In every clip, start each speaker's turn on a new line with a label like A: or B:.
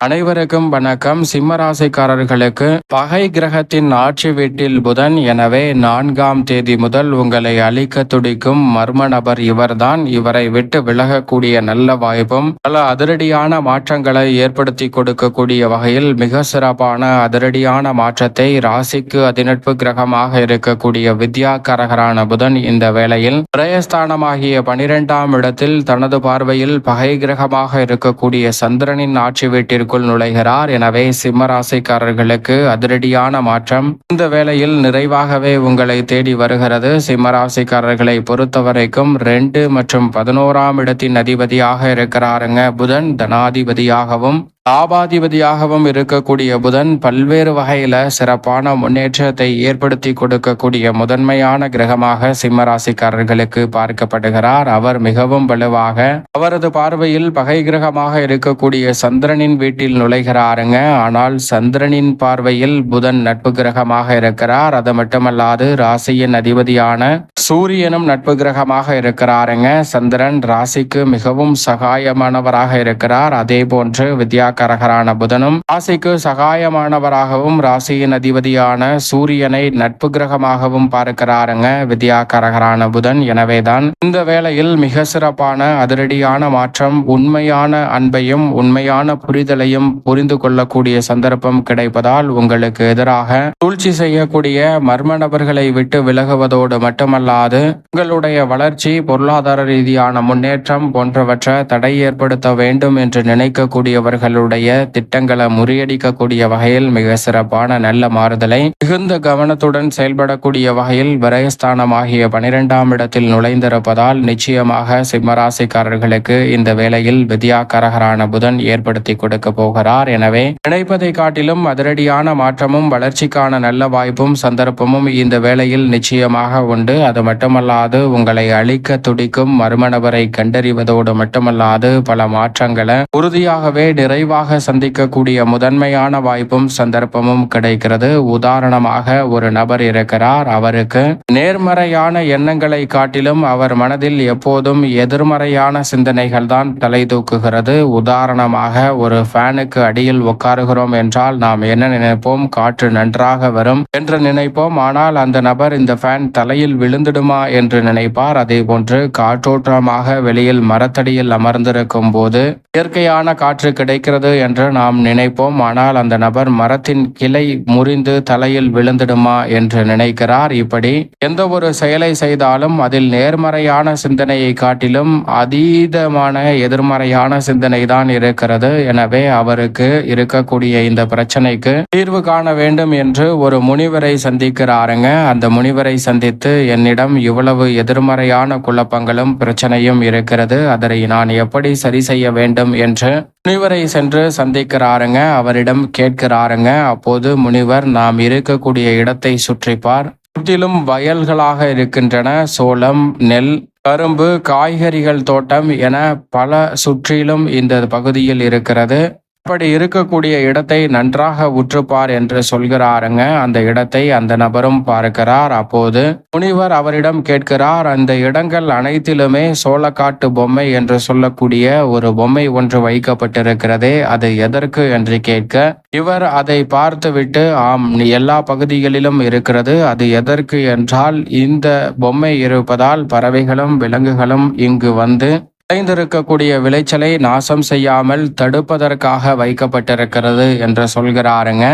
A: அனைவருக்கும் வணக்கம். சிம்ம ராசிக்காரர்களுக்கு பகை கிரகத்தின் ஆட்சி வீட்டில் புதன். எனவே 4ஆம் தேதி முதல் உங்களை அழிக்க துடிக்கும் மர்ம நபர் இவர்தான். இவரை விட்டு விலகக்கூடிய நல்ல வாய்ப்பும் பல அதிரடியான மாற்றங்களை ஏற்படுத்தி கொடுக்கக்கூடிய வகையில் மிக சிறப்பான அதிரடியான மாற்றத்தை ராசிக்கு அதிநட்பு கிரகமாக இருக்கக்கூடிய வித்யாகாரகரான புதன் இந்த வேளையில் பிரயஸ்தானமாகிய 12ஆம் இடத்தில் தனது பார்வையில் பகை கிரகமாக இருக்கக்கூடிய சந்திரனின் ஆட்சி வீட்டிற்கு நுழைகிறார். எனவே சிம்ம ராசிக்காரர்களுக்கு அதிரடியான மாற்றம் இந்த வேளையில் நிறைவாகவே உங்களை தேடி வருகிறது. சிம்ம ராசிக்காரர்களை பொறுத்தவரைக்கும் 2 மற்றும் 11ஆம் இடத்தின் அதிபதியாக இருக்கிறாருங்க புதன். தனாதிபதியாகவும் லாபாதிபதியாகவும் இருக்கக்கூடிய புதன் பல்வேறு வகையில சிறப்பான முன்னேற்றத்தை ஏற்படுத்தி கொடுக்கக்கூடிய முதன்மையான கிரகமாக சிம்ம ராசிக்காரர்களுக்கு பார்க்கப்படுகிறார். அவர் மிகவும் வலுவாக அவரது பார்வையில் பகை கிரகமாக இருக்கக்கூடிய சந்திரனின் வீட்டில் நுழைகிறாருங்க. ஆனால் சந்திரனின் பார்வையில் புதன் நட்பு கிரகமாக இருக்கிறார். அது மட்டுமல்லாது ராசியின் அதிபதியான சூரியனும் நட்பு கிரகமாக இருக்கிறாருங்க. சந்திரன் ராசிக்கு மிகவும் சகாயமானவராக இருக்கிறார். அதே போன்று வித்யாகாரகரான புதனும் ராசிக்கு சகாயமானவராகவும் ராசியின் அதிபதியான சூரியனை நட்பு கிரகமாகவும் பார்க்கிறாருங்க வித்யாகாரகரான புதன். எனவேதான் இந்த வேளையில் மிக சிறப்பான அதிரடியான மாற்றம், உண்மையான அன்பையும் உண்மையான புரிதலையும் புரிந்து கொள்ளக்கூடிய சந்தர்ப்பம் கிடைப்பதால் உங்களுக்கு எதிராக சூழ்ச்சி செய்யக்கூடிய மர்ம நபர்களை விட்டு விலகுவதோடு மட்டுமல்லாது உங்களுடைய வளர்ச்சி, பொருளாதார ரீதியான முன்னேற்றம் போன்றவற்றை தடை ஏற்படுத்த வேண்டும் என்று நினைக்கக்கூடியவர்களுடைய திட்டங்களை முறியடிக்கக்கூடிய வகையில் மிக சிறப்பான நல்ல மாறுதலை மிகுந்த கவனத்துடன் செயல்படக்கூடிய வகையில் விரயஸ்தானமாகிய 12ஆம் இடத்தில் நுழைந்திருப்பதால் நிச்சயமாக சிம்மராசிக்காரர்களுக்கு இந்த வேளையில் வித்யாகாரகரான புதன் ஏற்படுத்தி கொடுக்க போகிறார். எனவே நினைப்பதை காட்டிலும் அதிரடியான மாற்றமும் வளர்ச்சிக்கான நல்ல வாய்ப்பும் சந்தர்ப்பமும் இந்த வேளையில் நிச்சயமாக உண்டு. அது மட்டுமல்லாது உங்களை அழிக்க துடிக்கும் மர்ம நபரை கண்டறிவதோடு மட்டுமல்லாது பல மாற்றங்களை உறுதியாகவே நிறைவாக சந்திக்கக்கூடிய முதன்மையான வாய்ப்பும் சந்தர்ப்பமும் கிடைக்கிறது. உதாரணமாக ஒரு நபர் இருக்கிறார். அவருக்கு நேர்மறையான எண்ணங்களை காட்டிலும் அவர் மனதில் எப்போதும் எதிர்மறையான சிந்தனைகள் தான் தலை தூக்குகிறது. உதாரணமாக ஒரு ஃபேனுக்கு அடியில் உட்காருகிறோம் என்றால் நாம் என்ன நினைப்போம்? காற்று நன்றாக வரும் என்று நினைப்போம். ஆனால் அந்த நபர் இந்த ஃபேன் தலையில் விழுந்துடுமா என்று நினைப்பார். அதே போன்று காற்றோட்டமாக வெளியில் மரத்தடியில் அமர்ந்திருக்கும் போது இயற்கையான காற்று கிடைக்கிறது என்று நாம் நினைப்போம். ஆனால் அந்த நபர் மரத்தின் கிளை முறிந்து தலையில் விழுந்துடுமா என்று நினைக்கிறார். இப்படி எந்த ஒரு செயலை செய்தாலும் அதில் நேர்மறையான சிந்தனையை காட்டிலும் அதீதமான எதிர்மறையான சிந்தனை தான் இருக்கிறது. எனவே அவருக்கு இருக்கக்கூடிய இந்த பிரச்சனைக்கு தீர்வு காண வேண்டும் என்று ஒரு முனிவரை சந்திக்கிறாருங்க. அந்த முனிவரை சந்தித்து என்னிடம் இவ்வளவு எதிர்மறையான குழப்பங்களும் பிரச்சனையும் இருக்கிறது, அதனை நான் எப்படி சரி செய்ய வேண்டும் என்று முனிவரை சென்று சந்திக்கிறாருங்க. அவரிடம் கேட்கிறாருங்க. அப்போது முனிவர் நாம் இருக்கக்கூடிய இடத்தை சுற்றிப்பார். சுற்றிலும் வயல்களாக இருக்கின்றன. சோளம், நெல், கரும்பு, காய்கறிகள் தோட்டம் என பல சுற்றிலும் இந்த பகுதியில் இருக்கிறது. அப்படி இருக்கக்கூடிய இடத்தை நன்றாக உற்றுப்பார் என்று சொல்கிறாருங்க. அந்த இடத்தை அந்த நபரும் பார்க்கிறார். அப்போது முனிவர் அவரிடம் கேட்கிறார், அந்த இடங்கள் அனைத்திலுமே சோளக்காட்டு பொம்மை என்று சொல்லக்கூடிய ஒரு பொம்மை ஒன்று வைக்கப்பட்டிருக்கிறதே, அது எதற்கு என்று கேட்க இவர் அதை பார்த்துவிட்டு ஆம், எல்லா பகுதிகளிலும் இருக்கிறது, அது எதற்கு என்றால் இந்த பொம்மை இருப்பதால் பறவைகளும் விலங்குகளும் இங்கு வந்து விளைந்திருக்கக்கூடிய விளைச்சலை நாசம் செய்யாமல் தடுப்பதற்காக வைக்கப்பட்டிருக்கிறது என்று சொல்கிறாருங்க.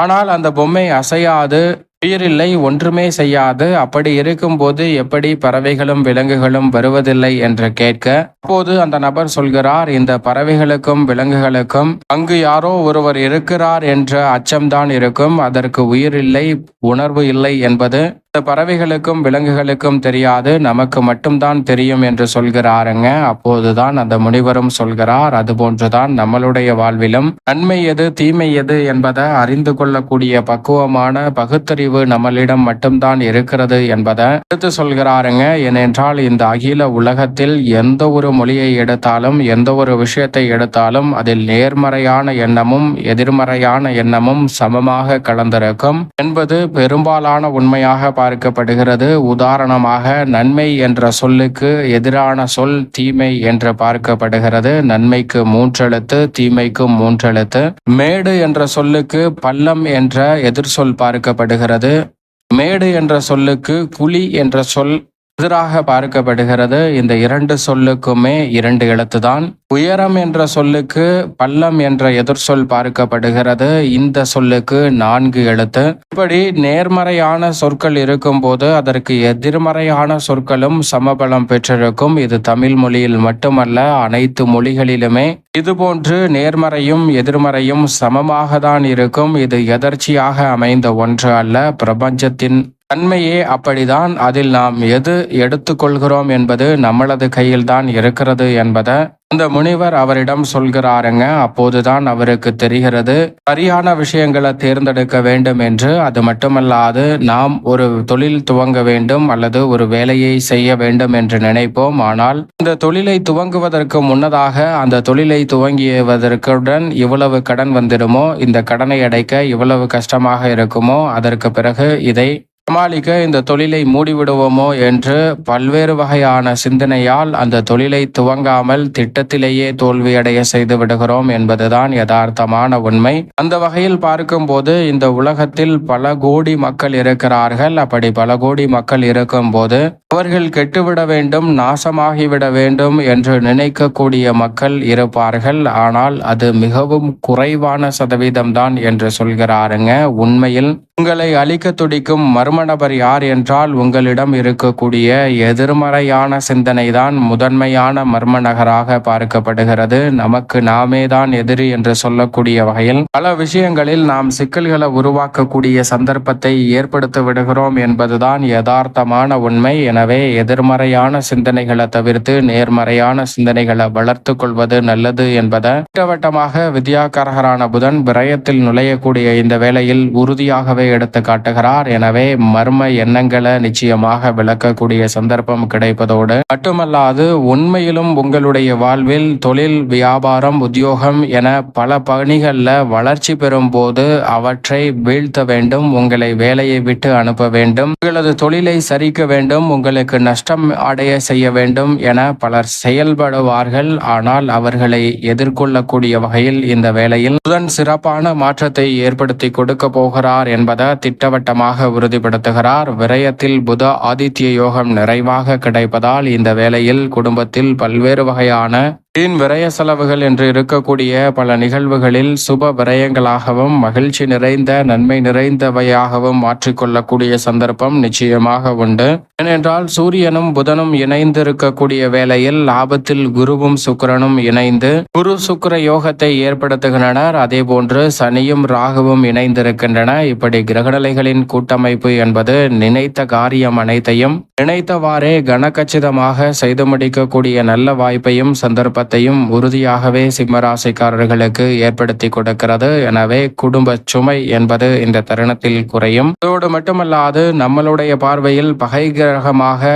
A: ஆனால் அந்த பொம்மை அசையாது, உயிரில்லை, ஒன்றுமே செய்யாது. அப்படி இருக்கும்போது எப்படி பறவைகளும் விலங்குகளும் வருவதில்லை என்று கேட்க அப்போது அந்த நபர் சொல்கிறார், இந்த பறவைகளுக்கும் விலங்குகளுக்கும் அங்கு யாரோ ஒருவர் இருக்கிறார் என்ற அச்சம்தான் இருக்கும். அதற்கு உயிர் இல்லை, உணர்வு இல்லை என்பது பறவைகளுக்கும் விலங்குகளுக்கும் தெரியாது, நமக்கு மட்டும்தான் தெரியும் என்று சொல்கிறாருங்க. அப்போதுதான் அந்த முனிவரும் சொல்கிறார், அதுபோன்றுதான் நம்மளுடைய வாழ்விலும் நன்மை எது தீமை எது என்பதை அறிந்து கொள்ளக்கூடிய பக்குவமான பகுத்தறிவு நம்மளிடம் மட்டும்தான் இருக்கிறது என்பதை எடுத்து சொல்கிறாருங்க. ஏனென்றால் இந்த அகில உலகத்தில் எந்த ஒரு மொழியை எடுத்தாலும், எந்த ஒரு விஷயத்தை எடுத்தாலும் அதில் நேர்மறையான எண்ணமும் எதிர்மறையான எண்ணமும் சமமாக கலந்திருக்கும் என்பது பெரும்பாலான உண்மையாக பார்க்கப்படுகிறது. உதாரணமாக, நன்மை என்ற சொல்லுக்கு எதிரான சொல் தீமை என்று பார்க்கப்படுகிறது. நன்மைக்கு 3 எழுத்து, தீமைக்கும் 3 எழுத்து. மேடு என்ற சொல்லுக்கு பள்ளம் என்ற எதிர்சொல் பார்க்கப்படுகிறது. மேடு என்ற சொல்லுக்கு குழி என்ற சொல் எதிராக பார்க்கப்படுகிறது. இந்த 2 சொல்லுக்குமே 2 எழுத்துதான். உயரம் என்ற சொல்லுக்கு பள்ளம் என்ற எதிர்சொல் பார்க்கப்படுகிறது. இந்த சொல்லுக்கு 4 எழுத்து. இப்படி நேர்மறையான சொற்கள் இருக்கும்போது அதற்கு எதிர்மறையான சொற்களும் சமபலம் பெற்றிருக்கும். இது தமிழ் மொழியில் மட்டுமல்ல, அனைத்து மொழிகளிலுமே இதுபோன்று நேர்மறையும் எதிர்மறையும் சமமாக தான் இருக்கும். இது எதர்ச்சியாக அமைந்த ஒன்று அல்ல, பிரபஞ்சத்தின் தன்மையே அப்படிதான். அதில் நாம் எது எடுத்துக்கொள்கிறோம் என்பது நம்மளது கையில் தான் இருக்கிறது என்பதை அந்த முனிவர் அவரிடம் சொல்கிறாருங்க. அப்போதுதான் அவருக்கு தெரிகிறது சரியான விஷயங்களை தேர்ந்தெடுக்க வேண்டும் என்று. அது மட்டுமல்லாது, நாம் ஒரு தொழில் துவங்க வேண்டும் அல்லது ஒரு வேலையை செய்ய வேண்டும் என்று நினைப்போம். ஆனால் இந்த தொழிலை துவங்குவதற்கு முன்னதாக அந்த தொழிலை துவங்கியதற்குடன் இவ்வளவு கடன் வந்துடுமோ, இந்த கடனை அடைக்க இவ்வளவு கஷ்டமாக இருக்குமோ, அதற்கு பிறகு இதை சமாளிக்க இந்த தொழிலை மூடிவிடுவோமோ என்று பல்வேறு வகையான சிந்தனையால் அந்த தொழிலை துவங்காமல் திட்டத்திலேயே தோல்வியடைய செய்து விடுகிறோம் என்பதுதான் யதார்த்தமான உண்மை. அந்த வகையில் பார்க்கும்போது இந்த உலகத்தில் பல கோடி மக்கள் இருக்கிறார்கள். அப்படி பல கோடி மக்கள் இருக்கும்போது அவர்கள் கெட்டுவிட வேண்டும், நாசமாகிவிட வேண்டும் என்று நினைக்கக்கூடிய மக்கள் இருப்பார்கள். ஆனால் அது மிகவும் குறைவான சதவீதம்தான் என்று சொல்கிறாருங்க. உண்மையில் உங்களை அழிக்க துடிக்கும் மர்ம நபர் யார் என்றால், உங்களிடம் இருக்கக்கூடிய எதிர்மறையான சிந்தனை தான் முதன்மையான மர்ம நகராக பார்க்கப்படுகிறது. நமக்கு நாமே தான் எதிரி என்று சொல்லக்கூடிய வகையில் பல விஷயங்களில் நாம் சிக்கல்களை உருவாக்கக்கூடிய சந்தர்ப்பத்தை ஏற்படுத்தி விடுகிறோம் என்பதுதான் யதார்த்தமான உண்மை. எனவே எதிர்மறையான சிந்தனைகளை தவிர்த்து நேர்மறையான சிந்தனைகளை வளர்த்து கொள்வது நல்லது என்பதை திட்டவட்டமாக வித்யாகாரகரான புதன் விரயத்தில் நுழையக்கூடிய இந்த வேளையில் உறுதியாகவே எடுத்து காட்டுகிறார். எனவே மர்ம எண்ணங்களை நிச்சயமாக விளக்கக்கூடிய சந்தர்ப்பம் கிடைப்பதோடு மட்டுமல்லாது, உண்மையிலும் உங்களுடைய வாழ்வில் தொழில், வியாபாரம், உத்தியோகம் என பல பணிகளில் வளர்ச்சி பெறும் போது அவற்றை வீழ்த்த வேண்டும், உங்களை வேலையை விட்டு அனுப்ப வேண்டும், உங்களது தொழிலை சரிக்க வேண்டும், உங்களுக்கு நஷ்டம் அடைய செய்ய வேண்டும் என பலர் செயல்படுவார்கள். ஆனால் அவர்களை எதிர்கொள்ளக்கூடிய வகையில் இந்த வேளையில் புதன் சிறப்பான மாற்றத்தை ஏற்படுத்தி கொடுக்க போகிறார் என்பதை திட்டவட்டமாக உறுதிப்படுத்துகிறார். விரயத்தில் புத ஆதித்ய யோகம் நிறைவாக கிடைப்பதால் இந்த வேளையில் குடும்பத்தில் பல்வேறு வகையான வீண் விரய செலவுகள் என்று இருக்கக்கூடிய பல நிகழ்வுகளில் சுப விரயங்களாகவும் மகிழ்ச்சி நிறைந்த நன்மை நிறைந்தவையாகவும் மாற்றிக்கொள்ளக்கூடிய சந்தர்ப்பம் நிச்சயமாக உண்டு. ஏனென்றால் சூரியனும் புதனும் இணைந்து இருக்கக்கூடிய வேளையில் லாபத்தில் குருவும் சுக்கிரனும் இணைந்து குரு சுக்கிர யோகத்தை ஏற்படுத்துகின்றனர். அதே போன்று சனியும் ராகுவும் இணைந்திருக்கின்றன. இப்படி கிரகநிலைகளின் கூட்டமைப்பு என்பது நினைத்த காரியம் அனைத்தையும் நினைத்தவாறே கனகச்சிதமாக செய்து முடிக்கக்கூடிய நல்ல வாய்ப்பையும் சந்தர்ப்ப உறுதியாகவே சிம்மராசிக்காரர்களுக்கு ஏற்படுத்தி கொடுக்கிறது. எனவே குடும்ப சுமை என்பது இந்த தருணத்தில் குறையும். அதோடு மட்டுமல்லாது, நம்மளுடைய பார்வையில் பகை கிரகமாக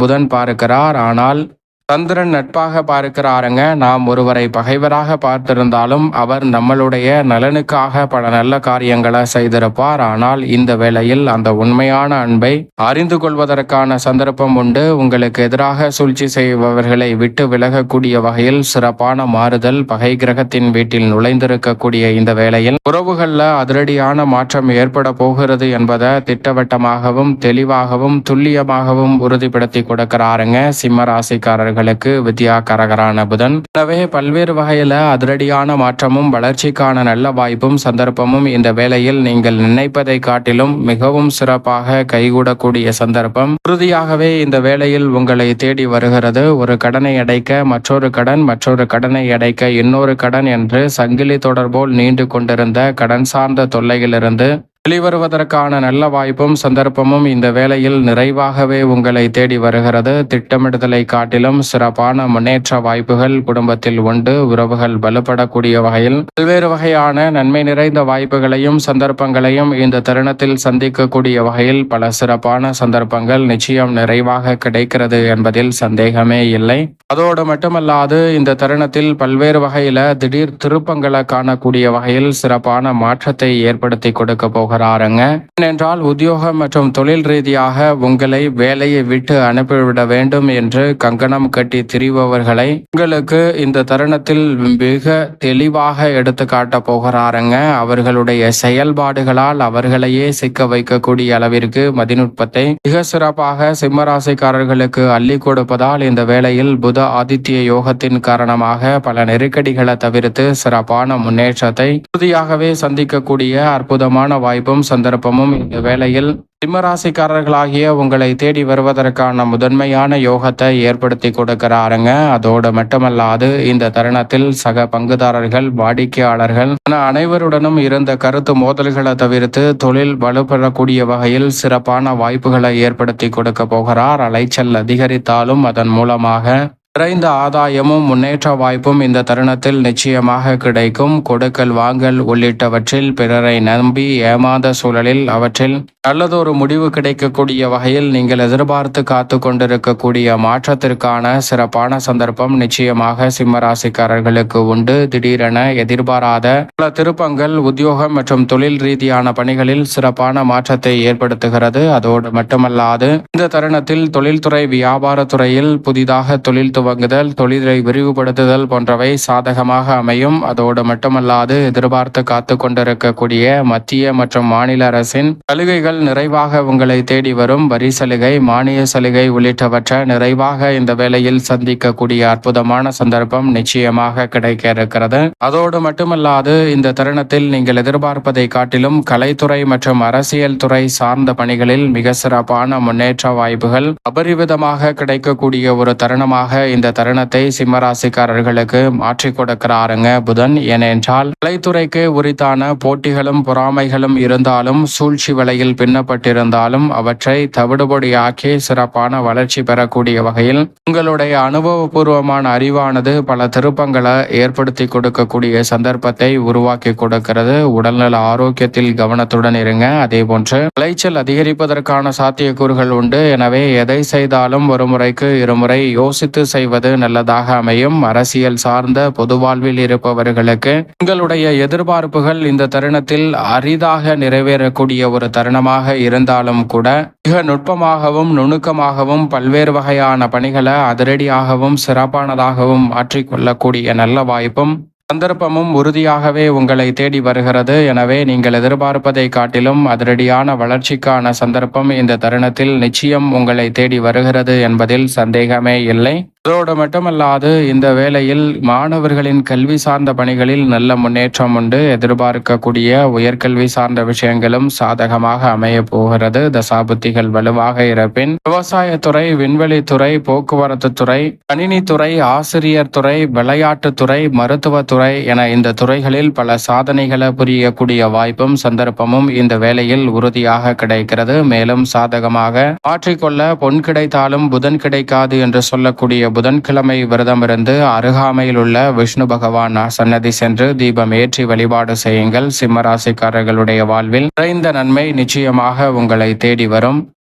A: புதன் பார்க்கிறார். ஆனால் சந்திரன் நட்பாக பார்க்கிறாருங்க. நாம் ஒருவரை பகைவராக பார்த்திருந்தாலும் அவர் நம்மளுடைய நலனுக்காக பல நல்ல காரியங்களை செய்திருப்பார். ஆனால் இந்த வேளையில் அந்த உண்மையான அன்பை அறிந்து கொள்வதற்கான சந்தர்ப்பம் உண்டு. உங்களுக்கு எதிராக சூழ்ச்சி செய்பவர்களை விட்டு விலகக்கூடிய வகையில் சிறப்பான மாறுதல் பகை கிரகத்தின் வீட்டில் நுழைந்திருக்கக்கூடிய இந்த வேளையில் உறவுகளில் அதிரடியான மாற்றம் ஏற்பட போகிறது என்பதை திட்டவட்டமாகவும் தெளிவாகவும் துல்லியமாகவும் உறுதிப்படுத்தி கொடுக்கிறாருங்க சிம்மராசிக்காரர்கள் வித்யாகாரகரான புதன். எனவே பல்வேறு வகையில அதிரடியான மாற்றமும் வளர்ச்சிக்கான நல்ல வாய்ப்பும் சந்தர்ப்பமும் இந்த வேளையில் நீங்கள் நினைப்பதை காட்டிலும் மிகவும் சிறப்பாக கைகூடக்கூடிய சந்தர்ப்பம் உறுதியாகவே இந்த வேளையில் உங்களை தேடி வருகிறது. ஒரு கடனை அடைக்க மற்றொரு கடன், மற்றொரு கடனை அடைக்க இன்னொரு கடன் என்று சங்கிலி தொடர் போல் நீண்டு கொண்டிருந்த கடன் சார்ந்த தொல்லையிலிருந்து வெளிவருவதற்கான நல்ல வாய்ப்பும் சந்தர்ப்பமும் இந்த வேளையில் நிறைவாகவே உங்களை தேடி வருகிறது. திட்டமிடுதலை காட்டிலும் சிறப்பான முன்னேற்ற வாய்ப்புகள் குடும்பத்தில் உண்டு. உறவுகள் வலுப்படக்கூடிய வகையில் பல்வேறு வகையான நன்மை நிறைந்த வாய்ப்புகளையும் சந்தர்ப்பங்களையும் இந்த தருணத்தில் சந்திக்கக்கூடிய வகையில் பல சிறப்பான சந்தர்ப்பங்கள் நிச்சயம் நிறைவாக கிடைக்கிறது என்பதில் சந்தேகமே இல்லை. அதோடு மட்டுமல்லாது, இந்த தருணத்தில் பல்வேறு வகையில திடீர் திருப்பங்களை காணக்கூடிய வகையில் சிறப்பான மாற்றத்தை ஏற்படுத்தி கொடுக்க போகிறது போகிறாருங்க. ஏனென்றால் உத்தியோகம் மற்றும் தொழில் ரீதியாக உங்களை வேலையை விட்டு அனுப்பிவிட வேண்டும் என்று கங்கணம் கட்டி திரிபவர்களை உங்களுக்கு இந்த தருணத்தில் மிக தெளிவாக எடுத்து காட்ட போகிறாருங்க. அவர்களுடைய செயல்பாடுகளால் அவர்களையே சிக்க வைக்கக்கூடிய அளவிற்கு மதிநுட்பத்தை மிக சிறப்பாக சிம்மராசிக்காரர்களுக்கு அள்ளி கொடுப்பதால் இந்த வேளையில் புத ஆதித்ய யோகத்தின் காரணமாக பல நெருக்கடிகளை தவிர்த்து சிறப்பான முன்னேற்றத்தை உறுதியாகவே சந்திக்கக்கூடிய அற்புதமான வாய்ப்பும் சந்தர்ப்பமும் இந்த வேளையில் சிம்மராசிக்காரர்களாகிய உங்களை தேடி வருவதற்கான முதன்மையான யோகத்தை ஏற்படுத்தி கொடுக்கிறாருங்க. அதோடு மட்டுமல்லாது இந்த தருணத்தில் சக பங்குதாரர்கள், வாடிக்கையாளர்கள் அனைவருடனும் இருந்த கருத்து மோதல்களை தவிர்த்து தொழில் வலுப்பெறக்கூடிய வகையில் சிறப்பான வாய்ப்புகளை ஏற்படுத்தி கொடுக்க போகிறார். அலைச்சல் அதிகரித்தாலும் அதன் மூலமாக நிறைந்த ஆதாயமும் முன்னேற்ற வாய்ப்பும் இந்த தருணத்தில் நிச்சயமாக கிடைக்கும். கொடுக்கல் வாங்கல் உள்ளிட்டவற்றில் பிறரை நம்பி ஏமாந்த சூழலில் அவற்றில் நல்லதொரு முடிவு கிடைக்கக்கூடிய வகையில் நீங்கள் எதிர்பார்த்து காத்து கொண்டிருக்கக்கூடிய மாற்றத்திற்கான சிறப்பான சந்தர்ப்பம் நிச்சயமாக சிம்மராசிக்காரர்களுக்கு உண்டு. திடீரென எதிர்பாராத பல திருப்பங்கள் உத்தியோகம் மற்றும் தொழில் ரீதியான பணிகளில் சிறப்பான மாற்றத்தை ஏற்படுத்துகிறது. அதோடு மட்டுமல்லாது இந்த தருணத்தில் தொழில்துறை, வியாபாரத்துறையில் புதிதாக தொழில் துவங்குதல், தொழிலை விரிவுபடுத்துதல் போன்றவை சாதகமாக அமையும். அதோடு மட்டுமல்லாது எதிர்பார்த்து காத்து கொண்டிருக்கக்கூடிய மத்திய மற்றும் மாநில அரசின் சலுகைகள் நிறைவாக உங்களை தேடி வரும். வரி சலுகை, மானிய சலுகை உள்ளிட்டவற்றை நிறைவாக இந்த வேளையில் சந்திக்கக்கூடிய அற்புதமான சந்தர்ப்பம் நிச்சயமாக கிடைக்க இருக்கிறது. அதோடு மட்டுமல்லாது இந்த தருணத்தில் நீங்கள் எதிர்பார்ப்பதை காட்டிலும் கலைத்துறை மற்றும் அரசியல் துறை சார்ந்த பணிகளில் மிக சிறப்பான முன்னேற்ற வாய்ப்புகள் அபரிவிதமாக கிடைக்கக்கூடிய ஒரு தருணமாக இந்த தருணத்தை சிம்மராசிக்காரர்களுக்கு மாற்றி கொடுக்கிறாருங்க புதன். ஏனென்றால் கலைத்துறைக்கு உரித்தான போட்டிகளும் பொறாமைகளும் இருந்தாலும், சூழ்ச்சி வலையில் பின்னப்பட்டிருந்தாலும் அவற்றை தவிடுபொடியாக்கி சிறப்பான வளர்ச்சி பெறக்கூடிய வகையில் உங்களுடைய அனுபவபூர்வமான அறிவானது பல திருப்பங்களை ஏற்படுத்தி கொடுக்கக்கூடிய சந்தர்ப்பத்தை உருவாக்கி கொடுக்கிறது. உடல்நல ஆரோக்கியத்தில் கவனத்துடன் இருங்க. அதே போன்று விளைச்சல் அதிகரிப்பதற்கான சாத்தியக்கூறுகள் உண்டு. எனவே எதை செய்தாலும் ஒரு முறைக்கு இருமுறை யோசித்து செய்வது நல்லதாக அமையும். அரசியல் சார்ந்த பொது வாழ்வில் இருப்பவர்களுக்கு உங்களுடைய எதிர்பார்ப்புகள் இந்த தருணத்தில் அரிதாக நிறைவேறக்கூடிய ஒரு தருணமாக இருந்தாலும் கூட மிக நுட்பமாகவும் நுணுக்கமாகவும் பல்வேறு வகையான பணிகளை அதிரடியாகவும் சிறப்பானதாகவும் மாற்றிக்கொள்ளக்கூடிய நல்ல வாய்ப்பும் சந்தர்ப்பமும் உறுதியாகவே உங்களை தேடி வருகிறது. எனவே நீங்கள் எதிர்பார்ப்பதை காட்டிலும் அதிரடியான வளர்ச்சிக்கான சந்தர்ப்பம் இந்த தருணத்தில் நிச்சயம் உங்களை தேடி வருகிறது என்பதில் சந்தேகமே இல்லை. அதோடு மட்டுமல்லாது இந்த வேளையில் மாணவர்களின் கல்வி சார்ந்த பணிகளில் நல்ல முன்னேற்றம் உண்டு. எதிர்பார்க்கக்கூடிய உயர்கல்வி சார்ந்த விஷயங்களும் சாதகமாக அமைய போகிறது. தசாபுத்திகள் வலுவாக இருப்பின் விவசாயத்துறை, விண்வெளித்துறை, போக்குவரத்து துறை, கணினித்துறை, ஆசிரியர் துறை, விளையாட்டுத்துறை, மருத்துவத்துறை என இந்த துறைகளில் பல சாதனைகளை புரியக்கூடிய வாய்ப்பும் சந்தர்ப்பமும் இந்த வேளையில் உறுதியாக கிடைக்கிறது. மேலும் சாதகமாக மாற்றிக்கொள்ள பொன் கிடைத்தாலும் புதன் கிடைக்காது என்று சொல்லக்கூடிய புதன்கிழமை விரதமிருந்து அருகாமையில் உள்ள விஷ்ணு பகவான் சன்னதி சென்று தீபம் ஏற்றி வழிபாடு செய்யுங்கள். சிம்மராசிக்காரர்களுடைய வாழ்வில் நிறைந்த நன்மை நிச்சயமாக உங்களை தேடி வரும்.